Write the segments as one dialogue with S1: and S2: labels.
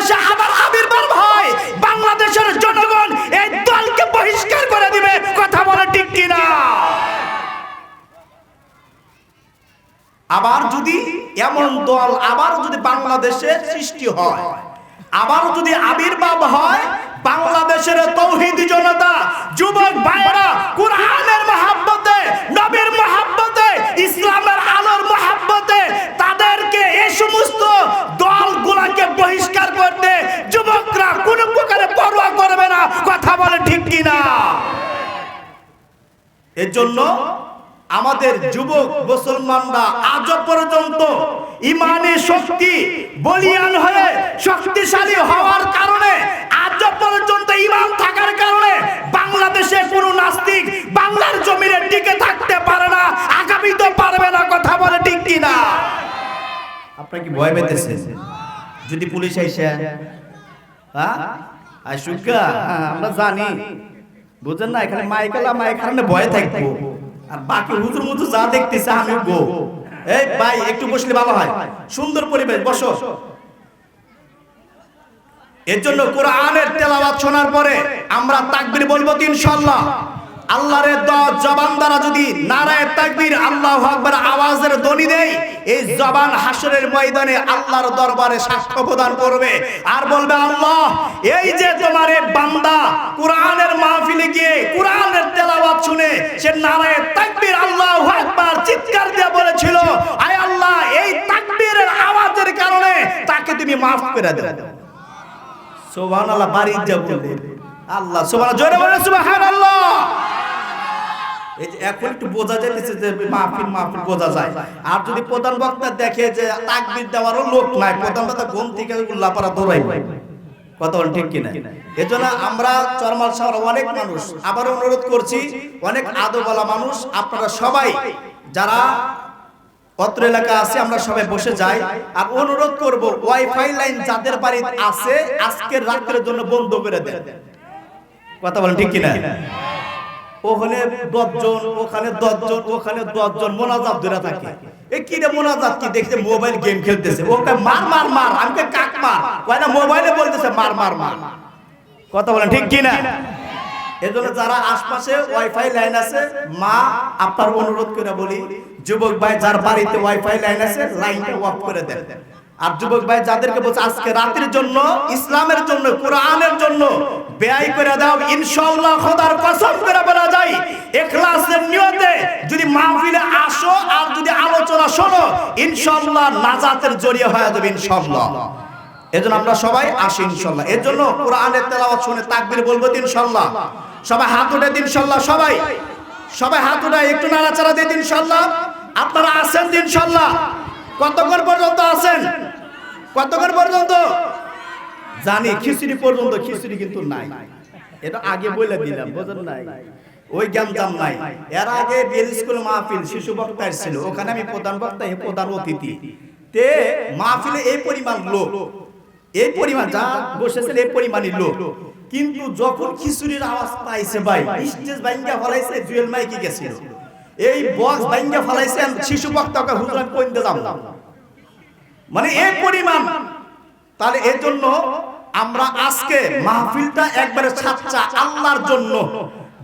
S1: বাংলাদেশে আবার আবির্ভাব হয়, বাংলাদেশের জনগণ এই দলকে বহিষ্কার করে দিবে। কথা বলে ঠিক কিনা? আবার যদি এমন দল আবার যদি বাংলাদেশে সৃষ্টি হয়, আবার যদি আবির্ভাব হয়, বাংলাদেশের তৌহিদি জনতা, যুবক ভাইরা কুরআনের মহব্বতে, নবীর মহব্বতে, ইসলামের আলোর মহব্বতে তাদেরকে এই সমস্ত দলগুলোকে বহিষ্কার করতে যুবকরা কোনো প্রকারে পরোয়া করবে না। কথা বলে ঠিক কিনা? এর জন্য আমাদের যুবক মুসলমানরা আজ পর্যন্ত ইমানি শক্তি বলিয়ান হয়ে শক্তিশালী হওয়ার কারণে, আজ পর্যন্ত ইমান থাকার কারণে বাংলাদেশে কোনো নাস্তিক বাংলার জমিনে টিকে থাকতে পারে না, আগামীতেও পারবে না। কথা বলে ঠিক কিনা? আপনারা কি ভয় পেতেছেন যদি পুলিশ আইসে? আমরা জানি, বুঝেন না, এখানে মাইকেলা এখানে ভয় থাকবো, আর বাকি হুজুর মুজুর যা দেখতেছে আমি গো। এই ভাই একটু বসলে ভালো হয়, সুন্দর পরিবেশ, বসো। এর জন্য কোরআনের তেলাওয়াত শোনার পরে আমরা তাকবীর বলবো ইনশাআল্লাহ। আল্লাহর জবান দ্বারা যদি নারায়ে তাকবীর আল্লাহু আকবার আওয়াজের ধ্বনি দেই, এই জবান হাসরের ময়দানে আল্লাহর দরবারে সাক্ষ্য প্রদান করবে আর বলবে, আল্লাহ এই যে তোমার বান্দা কোরআনের মাহফিলে গিয়ে কোরআনের তেলাওয়াত শুনে সে নারায়ে তাকবীর আল্লাহু আকবার চিৎকার দিয়ে বলেছিল, আয় আল্লাহ এই তাকবীরের আওয়াজের কারণে তাকে তুমি মাফ করে দাও। সুবহানাল্লাহ। বাড়ি যাব আল্লাহ সুবহানাল্লাহ, জোরে বলে সুবহানাল্লাহ। এই যে এখন একটু বোঝা যাইতেছে যে মাহফিল বোঝা যায়। আর যদি প্রধান বক্তা দেখে যে তাকবীর দেওয়ারও লোক নাই, প্রধান বক্তা ঘুম থেকে উল্লাপাড়া দৌড়াইবে। কথা বল ঠিক কিনা? এজন্য আমরা চরমাল শহর অনেক মানুষ, আবার অনুরোধ করছি, অনেক আদবওয়ালা মানুষ, আপনারা সবাই যারা অত্র এলাকা আছে আমরা সবাই বসে যাই। আর অনুরোধ করব, ওয়াইফাই লাইন যাদের বাড়িতে আছে আজকের রাতের জন্য বন্ধ করে দেন। কথা বলেন ঠিক কিনা? ওখানে 10 জন, ওখানে 10 জন, ওখানে 10 জন মোনাজাত ধরে থাকে। এই কি রে মোনাজাত কি? দেখতে মোবাইল গেম খেলতেছে, ওকে মার মার মার, আমাকে কাক মার, কয় না মোবাইলে বলতেছে মার মার মার। কথা বলেন ঠিক কিনা? এজন্য যারা আশপাশে ওয়াইফাই লাইন আছে, মা আপনার অনুরোধ করে বলি, যুবক ভাই যার বাড়িতে ওয়াইফাই লাইন আছে লাইনটা অফ করে দেন। আর যুবক ভাই যাদেরকে বলছে আজকে রাতের জন্য, ইসলামের জন্য, কোরআনের জন্য ব্যয় করে দাও, ইনশাআল্লাহ খোদার কসম করে বলা যায়, ইখলাসের নিয়তে যদি মাহফিলে আসো আর যদি আলোচনা শোনো, ইনশাআল্লাহ নাজাতের জরিয়া হয়ে যাবে ইনশাআল্লাহ। এজন্য আমরা সবাই আসি ইনশাআল্লাহ। এর জন্য কোরআনের তেলাওয়াত শুনে তাকবীর বলবো ইনশাআল্লাহ। সবাই হাত উঠাই দিন ইনশাআল্লাহ। সবাই হাত উঠাই একটু নাড়াচাড়া দিয়ে দিন ইনশাআল্লাহ। আপনারা আছেন ইনশাআল্লাহ? কতক্ষণ পর্যন্ত আছেন? কতক্ষণ পর্যন্ত? জানি খিচুড়ি পর্যন্ত, খিচুড়ি কিন্তু নাই, এটা আগে বলে দিলাম, বুঝেন নাই? ওই জ্ঞান নাই। এর আগে বেল স্কুল মাহফিল শিশু বক্তা ছিল, ওখানে আমি প্রধান বক্তা, প্রধান অতিথি। তে মাহফিলে এই পরিমাণ লোক, এই পরিমাণ যা বসেছিল এই পরিমাণই লোক, কিন্তু যখন খিচুড়ির আওয়াজ পাইছে ভাই, স্টেজ ভাঙ্গা ফলাইছে, জুয়েল মাইকি গেছিল, এই বক্স ভাঙ্গা ফলাইছে, শিশু বক্তাকে হুজুর কইতে যাব, মানে এই পরিমাণ। তাহলে এর জন্য আমরা আজকে মাহফিলটা একবারে সাচ্চা আল্লাহর জন্য,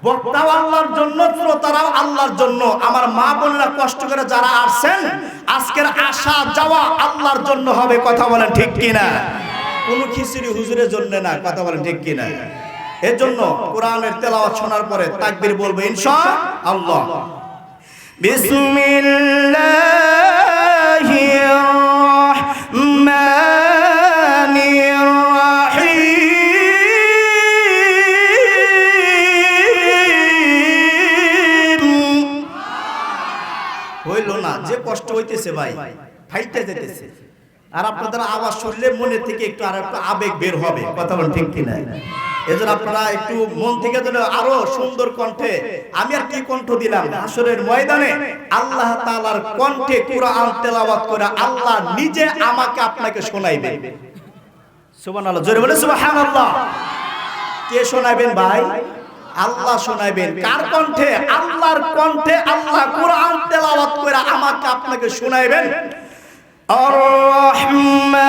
S1: বক্তাও আল্লাহর জন্য, শ্রোতারাও আল্লাহর জন্য। আমার মা বোনেরা কষ্ট করে যারা আসছেন, আজকের আসা যাওয়া আল্লাহর জন্য হবে। কথা বলেন ঠিক কিনা? কোন খিচুড়ি হুজুরের জন্য না। কথা বলেন ঠিক কিনা? এর জন্য কোরআনের তেলাওয়াত শোনার পরে তাকবীর বলবো ইনশাআল্লাহ। বিসমিল্লাহির রাহমানির রাহিম। হইল না, যে কষ্ট হইতেছে ভাই, ফাইটে যেতেছে, আর আপনাদের আওয়াজ শুনলে মনে থেকে একটু আর একটু আবেগ বের হবে। কথা বলেন ঠিক কিনা? এজন্য আপনারা একটু মন থেকে যেন আরো সুন্দর কণ্ঠে, আমি আর কি কণ্ঠ দিলাম, হাসরের ময়দানে আল্লাহ তাআলার কণ্ঠে কুরআন তেলাওয়াত করে আল্লাহ নিজে আমাকে আপনাকে শোনাইবে। সুবহানাল্লাহ, জোরে বলে সুবহানাল্লাহ। কে শোনাবেন ভাই? আল্লাহ শোনাবেন। কার কণ্ঠে? আল্লাহর কণ্ঠে আল্লাহ কুরআন তেলাওয়াত করে আমাকে আপনাকে শোনাইবেন। আর-রহমান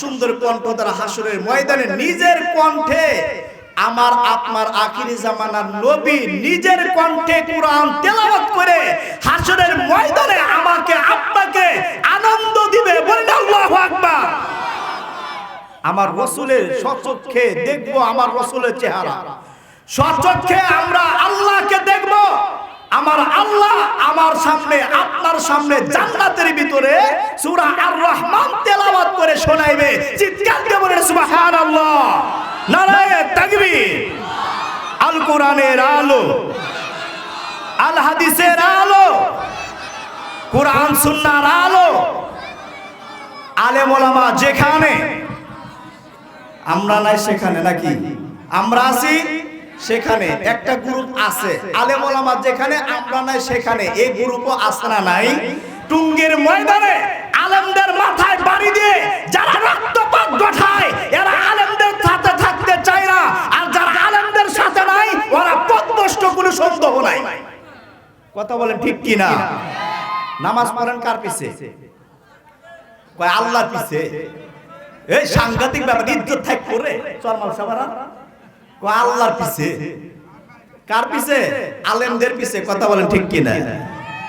S1: সুন্দর কণ্ঠ দ্বারা হাসরের ময়দানে নিজের কণ্ঠে আমার আপনার আখিরি জামানার নবী নিজের কণ্ঠে কোরআন তেলাওয়াত করে হাসরের ময়দানে আমাকে আপনাকে আনন্দ দিবে। বলেন আল্লাহু আকবার। আমার রাসূলের সচক্ষে দেখব আমার রাসূলের চেহারা, সচক্ষে আমরা আল্লাহকে দেখব। আমার আল্লাহ আমার সামনে আপনার সামনে জান্নাতের ভিতরে সূরা আর রহমান তেলাওয়াত করে শোনাইবে। চিৎকার দিয়ে বলেন সুবহানাল্লাহ, নারায়ে তাকবীর। আল কোরআনের আলো, আল হাদিসের আলো, কোরআন সুন্নাহর আলো, আলেম ওলামা যেখানে, আমরা নাই সেখানে নাকি? আমরা আছি সেখানে। একটা গ্রুপ আছে আলেম ওলামা যেখানে, আমরা নাই সেখানে। এই গ্রুপও আছে না নাই? টুঙ্গির ময়দানে আলেমদের মাথায় বাড়ি দিয়ে যারা রক্তপাত ঘটায় এরা আলেমদের সাথে থাকতে চায় না, আর যারা আলেমদের সাথে নাই ওরা পথভ্রষ্ট, কোনো সন্দেহ নাই। কথা বলেন ঠিক কি না? নামাজ পড়েন কার পিছে? কয় আল্লাহর পিছে। এই সাংঘাতিক ব্যাপার, ইজ্জত থাক করে চরমাল সাবারা কয় আল্লাহর পিছে। কার পিছে? আলেমদের পিছে। কথা বলেন ঠিক কি না?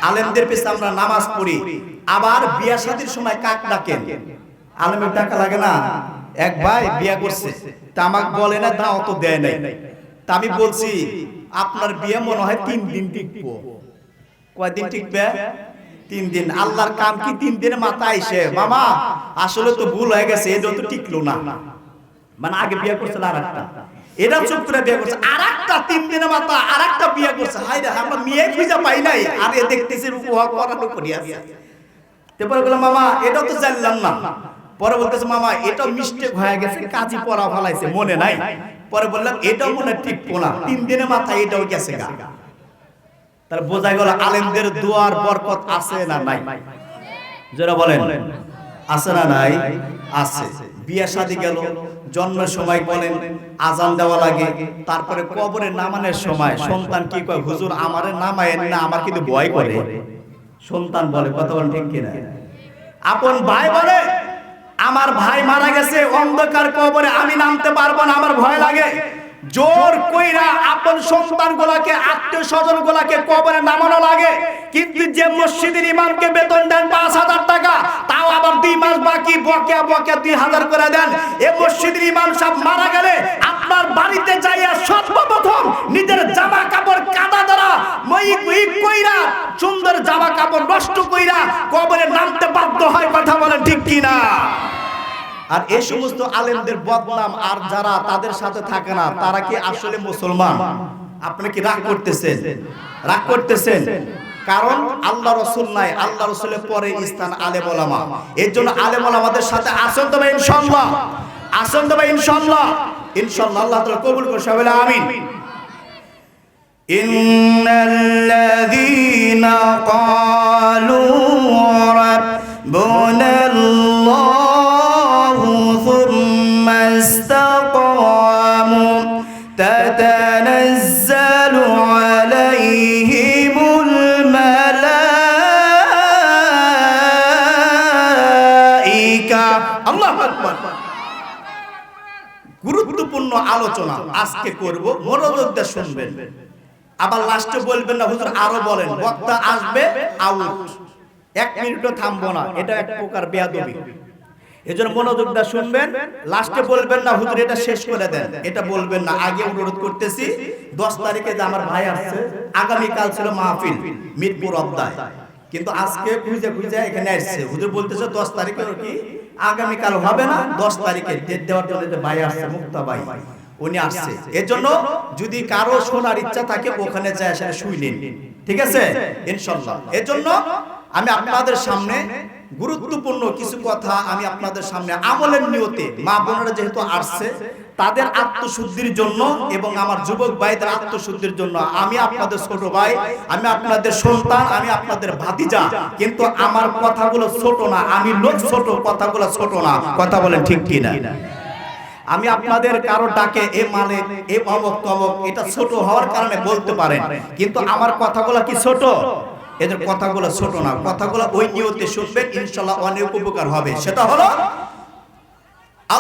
S1: আলেমদের পিছে আমরা নামাজ পড়ি। আবার বিয়া শাদীর সময় কাক ডাকেন? আলেমের টাকা লাগে না? এক ভাই বিয়া করছে, তা আমাকে বলে না দাও তো দেয় নাই। তা আমি বলছি আপনার বিয়ে মনে হয় 3 দিন টিকবো। কয়দিন টিকবে? 3 দিন। আল্লাহর কাম কি 3 দিনের মাথায় আইসে মামা আসলে তো ভুল হয়ে গেছে, এটা তো টিকলো না। মানে আগে বিয়ে করছিল আরেকটা, এটা চুপ করে বিয়ে করছে আরেকটা, 3 দিনের মাথা আরেকটা বিয়ে করছে। হাই রে, আমরা মেয়ে খুঁজে পাই নাই, আর এ দেখতেছি রূপা করানো করি আছে। তারপরে বললাম মামা এটাও তো জানলাম না। পরে বলতেছে মামা এটাও মিস্টেক হয়ে গেছে, কাজী পড়া ফলাইছে মনে নাই। পরে বললাম এটাও মনে টিকবো না, 3 দিনের মাথায় এটাও গেছে গা। তার বোঝা গেল আলেমদের দুয়ার বরকত আছে না নাই? যারা বলেন আছে না নাই? আছে। বিয়ে শাদী গেল, জন্মের সময় বলেন আজান দেওয়া লাগে, তারপরে কবরে নামানোর সময় সন্তান কি কয়, হুজুর আমারে নামায়েন না, আমার কিন্তু ভয় করে। সন্তান বলে, কথা বলেন ঠিক কিনা? আপন ভাই বলে আমার ভাই মারা গেছে অন্ধকার কবরে, আমি নামতে পারবো না, আমার ভয় লাগে। জোর কইরা আপন সন্তান গুলাকে, আত্মীয় স্বজন গুলাকে কবরে নামানো লাগে। কিন্তু যে মসজিদের ইমামকে বেতন দেন 5,000 টাকা, তাও আবার 2 মাস বাকি বকেয়া 2,000 করে দেন। এই মসজিদের ইমাম সাহেব মারা গেলে আপনার বাড়িতে যাইয়া সর্বপ্রথম নিজের জামা কাপড় কাদা দ্বারা মই কইরা সুন্দর জামা কাপড় নষ্ট কইরা কবরে নামতে বাধ্য হয়। কথা বলেন ঠিক কি না? আর এই সমস্ত আলেমদের বদনাম আর যারা তাদের সাথে থাকে না, তারা কি আসলে মুসলমান? আপনি কি রাগ করতেছেন? রাগ করতেছেন কারণ আল্লাহ রাসূল নাই, আল্লাহ রাসূলের পরে স্থান আলেম ওলামা। এর জন্য আলেম ওলামাদের সাথে আসেন তো ভাই ইনশাআল্লাহ, আসেন তো ভাই ইনশাআল্লাহ। ইনশাআল্লাহ আল্লাহ তাআলা কবুল করে, সবাই বলে আমিন। ইন্নাল্লাযীনা ক্বালু রাব্বুনাল্লাহু থুম্মা ইসতাকামু তাতানাজ্জালু আলাইহিমুল মালাইকা। আল্লাহু আকবার। গুরুত্বপূর্ণ আলোচনা আজকে করব, মনোযোগ দিয়ে শুনবেন। আবার লাস্টে বলবেন না হুজুর আরো বলেন, বক্তা আসবে আউট, 1 মিনিটও থামবো না, এটা এক প্রকার বেয়াদবি। এজন্য মনোযোগ দিয়ে শুনবেন। লাস্টে বলবেন না হুজুর এটা শেষ করে দেন, এটা বলবেন না। আগে অনুরোধ করতেছি 10 তারিখে যে আমার ভাই আসছে, আগামী কাল ছিল মাহফিল মিরপুর অবদায়, কিন্তু আজকে খুঁজে খুঁজে এখানে আসছে। হুজুর বলতেছে 10 তারিখে কি আগামী কাল হবে না, 10 তারিখে ডেট দেওয়ার জন্য যে ভাই আসছে, মুক্তা ভাই উনি আসছে। এজন্য যদি কারো শোনার ইচ্ছা থাকে ওখানে যায় সেটা শুইলেন, ঠিক আছে ইনশাআল্লাহ। এজন্য আমি আপনাদের সামনে গুরুত্বপূর্ণ কিছু কথা আমি আপনাদের সামনে আমলের নিয়তে, মা বোনেরা যেহেতু আসছে তাদের আত্মশুদ্ধির জন্য এবং আমার যুবক ভাইদের আত্মশুদ্ধির জন্য, আমি আপনাদের ছোট ভাই, আমি আপনাদের সন্তান, আমি আপনাদের ভাতিজা, কিন্তু আমার কথাগুলো ছোট না, আমি লোক ছোট, কথাগুলো ছোট না। কথা বলেন ঠিক কি না? আমি আপনাদের কারো ডাকে এ মানে এ অমক তমক এটা ছোট হওয়ার কারণে বলতে পারেন, কিন্তু আমার কথাগুলো কি ছোট? এদের কথাগুলো ছোট না, কথাগুলো ওই নিয়তে শুনবেন, ইনশাআল্লাহ অনেক উপকার হবে। সেটা হলো